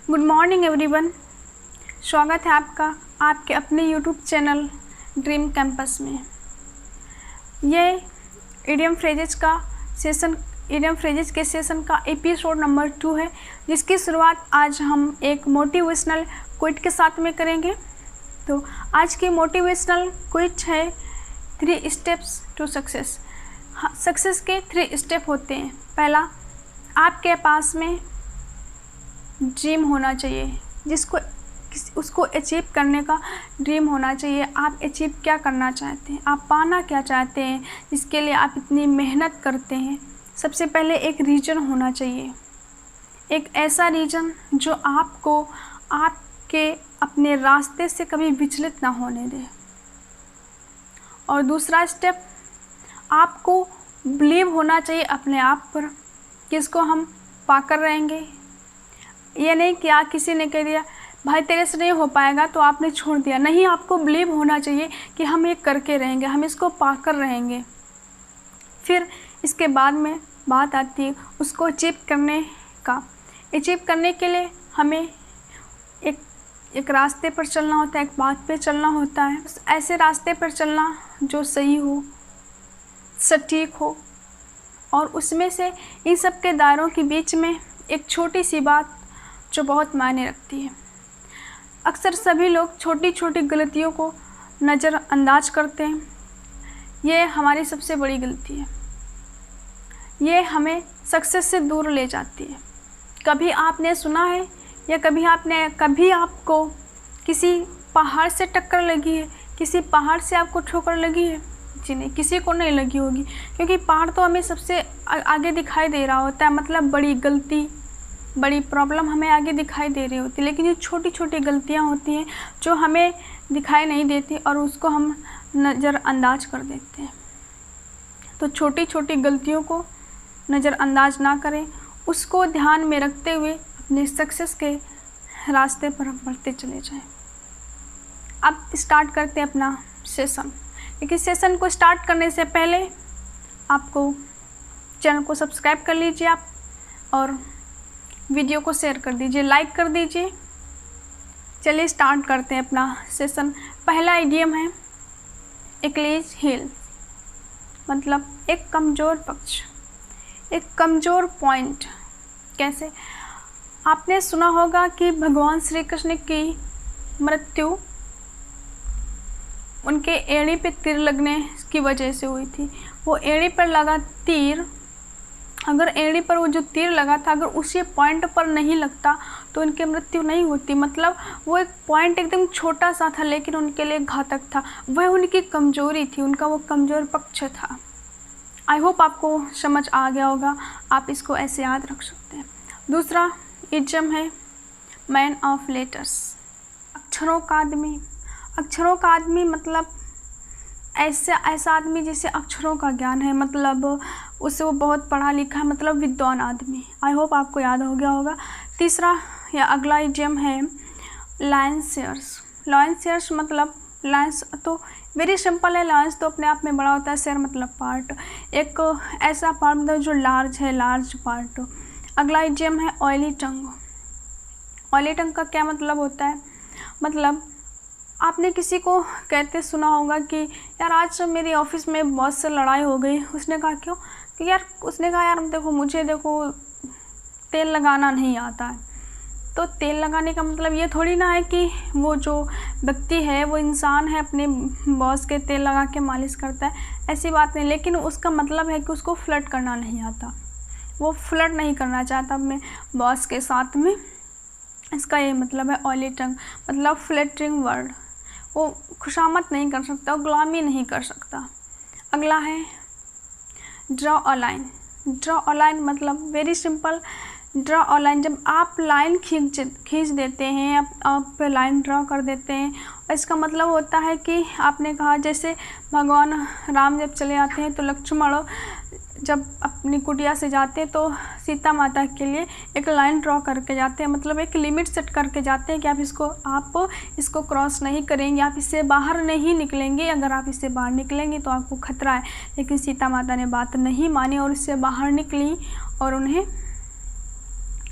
Good morning everyone. स्वागत है आपका आपके अपने यूट्यूब चैनल ड्रीम कैंपस में। ये इडियम फ्रेजेस के सेशन का एपिसोड नंबर 2 है, जिसकी शुरुआत आज हम एक मोटिवेशनल क्विट के साथ में करेंगे। तो आज की मोटिवेशनल क्विट है 3 स्टेप्स टू सक्सेस। सक्सेस के 3 स्टेप होते हैं। पहला, आपके पास में ड्रीम होना चाहिए, उसको अचीव करने का ड्रीम होना चाहिए। आप अचीव क्या करना चाहते हैं, आप पाना क्या चाहते हैं, जिसके लिए आप इतनी मेहनत करते हैं। सबसे पहले एक रीजन होना चाहिए, एक ऐसा रीजन जो आपको आपके अपने रास्ते से कभी विचलित ना होने दे। और दूसरा स्टेप, आपको बिलीव होना चाहिए अपने आप पर कि इसको हम पाकर रहेंगे। ये नहीं कि किसी ने कह दिया भाई तेरे से नहीं हो पाएगा तो आपने छोड़ दिया। नहीं, आपको बिलीव होना चाहिए कि हम ये करके रहेंगे, हम इसको पाकर रहेंगे। फिर इसके बाद में बात आती है उसको अचीव करने का। अचीव करने के लिए हमें एक रास्ते पर चलना होता है, एक बात पे चलना होता है। ऐसे रास्ते पर चलना जो सही हो, सटीक हो, और उसमें से इन सब के दायरों के बीच में एक छोटी सी बात जो बहुत मायने रखती है। अक्सर सभी लोग छोटी छोटी गलतियों को नज़रअंदाज करते हैं। ये हमारी सबसे बड़ी गलती है। ये हमें सक्सेस से दूर ले जाती है। कभी आपने सुना है या कभी आपको किसी पहाड़ से टक्कर लगी है, किसी पहाड़ से आपको ठोकर लगी है? जी नहीं, किसी को नहीं लगी होगी, क्योंकि पहाड़ तो हमें सबसे आगे दिखाई दे रहा होता है। मतलब बड़ी गलती, बड़ी प्रॉब्लम हमें आगे दिखाई दे रही होती है, लेकिन ये छोटी छोटी गलतियां होती हैं जो हमें दिखाई नहीं देती और उसको हम नज़रअंदाज कर देते हैं। तो छोटी छोटी गलतियों को नज़रअंदाज ना करें, उसको ध्यान में रखते हुए अपने सक्सेस के रास्ते पर हम बढ़ते चले जाएं। अब स्टार्ट करते हैं अपना सेशन। लेकिन सेशन को स्टार्ट करने से पहले आपको चैनल को सब्सक्राइब कर लीजिए आप, और वीडियो को शेयर कर दीजिए, लाइक कर दीजिए। चलिए स्टार्ट करते हैं अपना सेशन। पहला इडियम है एक्लीज हील, मतलब एक कमज़ोर पक्ष, एक कमज़ोर पॉइंट। कैसे? आपने सुना होगा कि भगवान श्री कृष्ण की मृत्यु उनके एड़ी पे तीर लगने की वजह से हुई थी। वो एड़ी पर लगा तीर, अगर एड़ी पर वो जो तीर लगा था, अगर उसी पॉइंट पर नहीं लगता तो उनकी मृत्यु नहीं होती। मतलब वो एक पॉइंट एकदम छोटा सा था, लेकिन उनके लिए घातक था। वह उनकी कमज़ोरी थी, उनका वो कमज़ोर पक्ष था। आई होप आपको समझ आ गया होगा, आप इसको ऐसे याद रख सकते हैं। दूसरा इडियम है मैन ऑफ लेटर्स, अक्षरों का आदमी। अक्षरों का आदमी मतलब ऐसा आदमी जिसे अक्षरों का ज्ञान है, मतलब उसे वो बहुत पढ़ा लिखा है, मतलब विद्वान आदमी। आई होप आपको याद हो गया होगा। तीसरा या अगला इडियम है लायन शेयर्स। लायन शेयर्स मतलब लायंस तो वेरी सिंपल है। लायंस तो अपने आप में बड़ा होता है, शेयर मतलब पार्ट, एक ऐसा पार्ट मतलब जो लार्ज है, लार्ज पार्ट। अगला इडियम है ऑयली टंग। ऑयली टंग का क्या मतलब होता है? मतलब आपने किसी को कहते सुना होगा कि यार आज मेरी ऑफिस में बॉस से लड़ाई हो गई। उसने कहा क्यों? कि यार उसने कहा यार मुझे तेल लगाना नहीं आता है। तो तेल लगाने का मतलब ये थोड़ी ना है कि वो जो व्यक्ति है वो इंसान है अपने बॉस के तेल लगा के मालिश करता है, ऐसी बात नहीं। लेकिन उसका मतलब है कि उसको फ्लर्ट करना नहीं आता, वो फ्लर्ट नहीं करना चाहता अपने बॉस के साथ में। इसका ये मतलब है ऑयली टंग, मतलब फ्लैटरिंग वर्ड। वो खुशामद नहीं कर सकता, वो गुलामी नहीं कर सकता। अगला है draw a line. Draw a line मतलब very simple. Draw a line, जब आप लाइन खींच देते हैं, आप लाइन ड्रॉ कर देते हैं, इसका मतलब होता है कि आपने कहा जैसे भगवान राम जब चले आते हैं तो लक्ष्मण जब अपनी कुटिया से जाते हैं तो सीता माता के लिए एक लाइन ड्रॉ करके जाते हैं, मतलब एक लिमिट सेट करके जाते हैं कि आप इसको क्रॉस नहीं करेंगे, आप इससे बाहर नहीं निकलेंगे। अगर आप इससे बाहर निकलेंगे तो आपको खतरा है। लेकिन सीता माता ने बात नहीं मानी और इससे बाहर निकली और उन्हें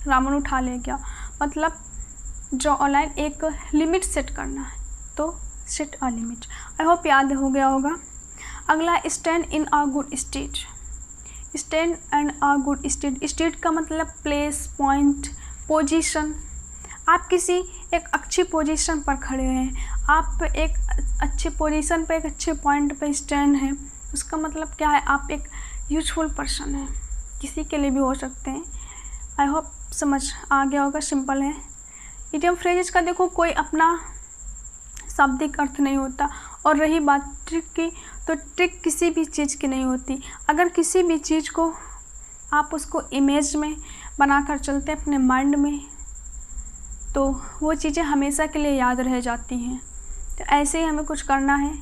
रावण उठा ले गया। मतलब ड्रॉ अ लाइन, एक लिमिट सेट करना है, तो set a limit. I hope याद हो गया होगा। अगला stand in a good state. Stand and a good state, state का मतलब प्लेस, पॉइंट, पोजीशन। आप किसी एक अच्छी पोजीशन पर खड़े हैं, आप एक अच्छे पोजीशन पे, एक अच्छे पॉइंट पे स्टैंड हैं, उसका मतलब क्या है, आप एक यूजफुल पर्सन हैं, किसी के लिए भी हो सकते हैं। आई होप समझ आ गया होगा, सिंपल है। इडियम फ्रेजेस का देखो कोई अपना शाब्दिक अर्थ नहीं होता। और रही बात ट्रिक की, तो ट्रिक किसी भी चीज़ की नहीं होती। अगर किसी भी चीज़ को आप उसको इमेज में बनाकर चलते हैं अपने माइंड में, तो वो चीज़ें हमेशा के लिए याद रह जाती हैं। तो ऐसे ही हमें कुछ करना है।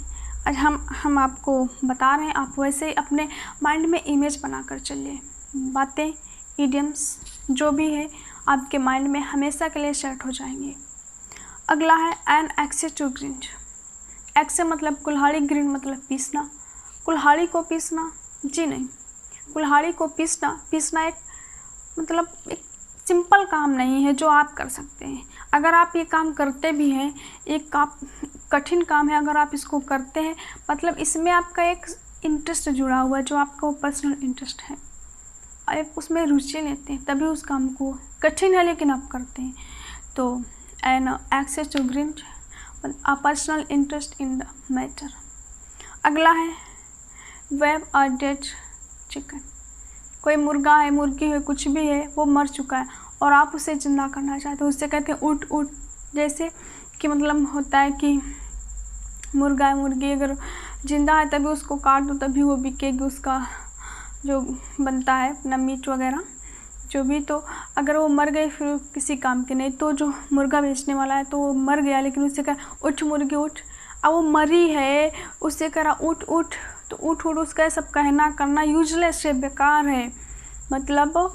आज हम आपको बता रहे हैं, आप वैसे ही अपने माइंड में इमेज बनाकर चलिए। बातें, इडियम्स जो भी है आपके माइंड में हमेशा के लिए सेट हो जाएंगे। अगला है an axes to grind. Axe से मतलब कुल्हाड़ी, ग्रिंड मतलब पीसना। कुल्हाड़ी को पीसना, जी नहीं, कुल्हाड़ी को पीसना एक मतलब एक सिंपल काम नहीं है जो आप कर सकते हैं। अगर आप ये काम करते भी हैं, एक कठिन काम है, अगर आप इसको करते हैं मतलब इसमें आपका एक इंटरेस्ट जुड़ा हुआ है, जो आपका पर्सनल इंटरेस्ट है, आप उसमें रुचि लेते हैं, तभी उस काम को, कठिन है लेकिन आप करते हैं। तो an axes to grind, a personal interest in the matter. अगला है वेव अ डेड चिकन। कोई मुर्गा है, मुर्गी है, कुछ भी है, वो मर चुका है और आप उसे जिंदा करना चाहते हो, उससे कहते हैं उठ उठ। जैसे कि मतलब होता है कि मुर्गा है, मुर्गी अगर जिंदा है तभी उसको काट दो, तभी वो बिकेगी, उसका जो बनता है अपना मीट वगैरह जो भी। तो अगर वो मर गए फिर किसी काम के नहीं। तो जो मुर्गा बेचने वाला है तो वो मर गया, लेकिन उससे कहा उठ मुर्गी उठ, अब वो मरी है, उससे कह रहा उठ उठ, तो उठ उठ उसका सब कहना करना यूजलेस है, बेकार है, मतलब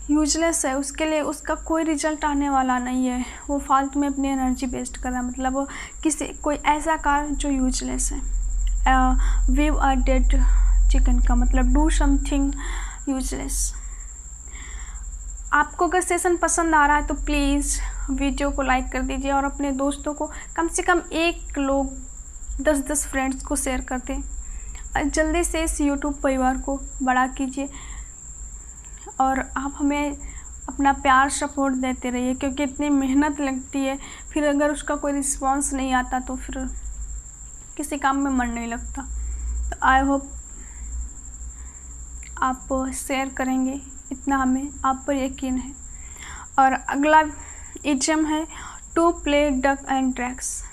यूजलेस है, उसके लिए उसका कोई रिजल्ट आने वाला नहीं है, वो फालतू में अपनी एनर्जी वेस्ट कर रहा है, मतलब वो किसी कोई ऐसा कार्य जो यूजलेस है। वीव अ डेड चिकन का मतलब डू समथिंग यूजलेस। आपको अगर सेशन पसंद आ रहा है तो प्लीज़ वीडियो को लाइक कर दीजिए और अपने दोस्तों को कम से कम 1 लोग 10-10 फ्रेंड्स को शेयर कर दें। जल्दी से इस यूट्यूब परिवार को बड़ा कीजिए और आप हमें अपना प्यार सपोर्ट देते रहिए, क्योंकि इतनी मेहनत लगती है, फिर अगर उसका कोई रिस्पांस नहीं आता तो फिर किसी काम में मन नहीं लगता। तो आई होप आप शेयर करेंगे, इतना हमें आप पर यकीन है। और अगला इडियम है to play duck and drags.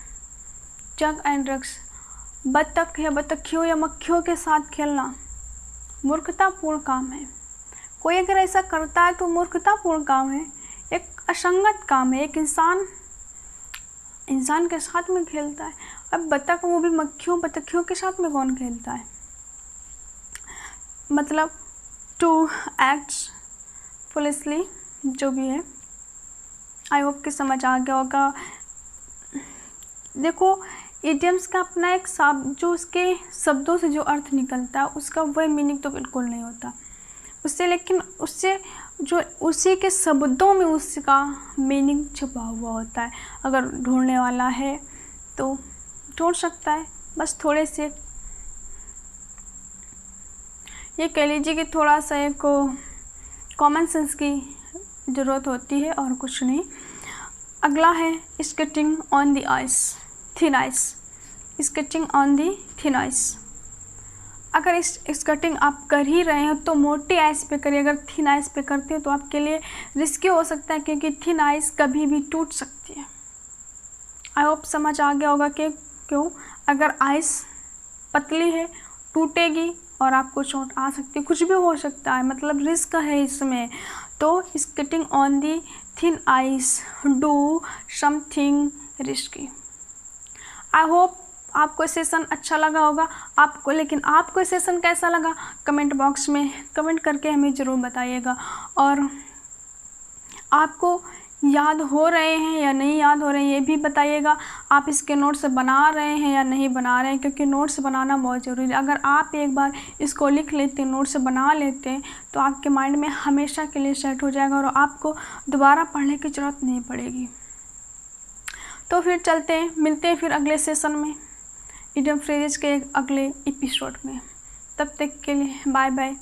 Duck and drags, बत्तख या बत्तखियों या मक्खियों के साथ खेलना मूर्खतापूर्ण काम है। कोई अगर ऐसा करता है तो मूर्खतापूर्ण काम है, एक असंगत काम है। एक इंसान के साथ में खेलता है, अब बत्तख, वो भी मक्खियों बत्तखियों के साथ में कौन खेलता है। मतलब टू एक्ट फुलिशली जो भी है। आई होप कि समझ आ गया होगा। देखो इडियम्स का अपना एक शब्द, जो उसके शब्दों से जो अर्थ निकलता है उसका वह मीनिंग तो बिल्कुल नहीं होता उससे, लेकिन उससे जो उसी के शब्दों में उसका मीनिंग छुपा हुआ होता है। अगर ढूंढने वाला है तो ढूंढ सकता है, बस थोड़े से ये कह लीजिए कि थोड़ा सा एक कॉमन सेंस की ज़रूरत होती है और कुछ नहीं। अगला है skating on the ice, thin ice. Skating on the thin ice, अगर इस स्केटिंग आप कर ही रहे हो तो मोटी आइस पे करिए। अगर थिन आइस पे करते हो तो आपके लिए रिस्की हो सकता है, क्योंकि थिन आइस कभी भी टूट सकती है। आई होप समझ आ गया होगा कि क्यों। अगर आइस पतली है टूटेगी और आपको चोट आ सकती है, कुछ भी हो सकता है, मतलब रिस्क है इसमें। तो skating on the thin ice, do something risky. I hope आपको सेशन अच्छा लगा होगा आपको, लेकिन आपको सेशन कैसा लगा कमेंट बॉक्स में कमेंट करके हमें ज़रूर बताइएगा। और आपको याद हो रहे हैं या नहीं याद हो रहे हैं ये भी बताइएगा। आप इसके नोट्स बना रहे हैं या नहीं बना रहे हैं, क्योंकि नोट्स बनाना बहुत ज़रूरी है। अगर आप एक बार इसको लिख लेते हैं, नोट्स बना लेते हैं, तो आपके माइंड में हमेशा के लिए सेट हो जाएगा और आपको दोबारा पढ़ने की ज़रूरत नहीं पड़ेगी। तो फिर चलते हैं, मिलते हैं फिर अगले सेशन में इडियम फ्रेजेस के अगले एपिसोड में। तब तक के लिए बाय बाय।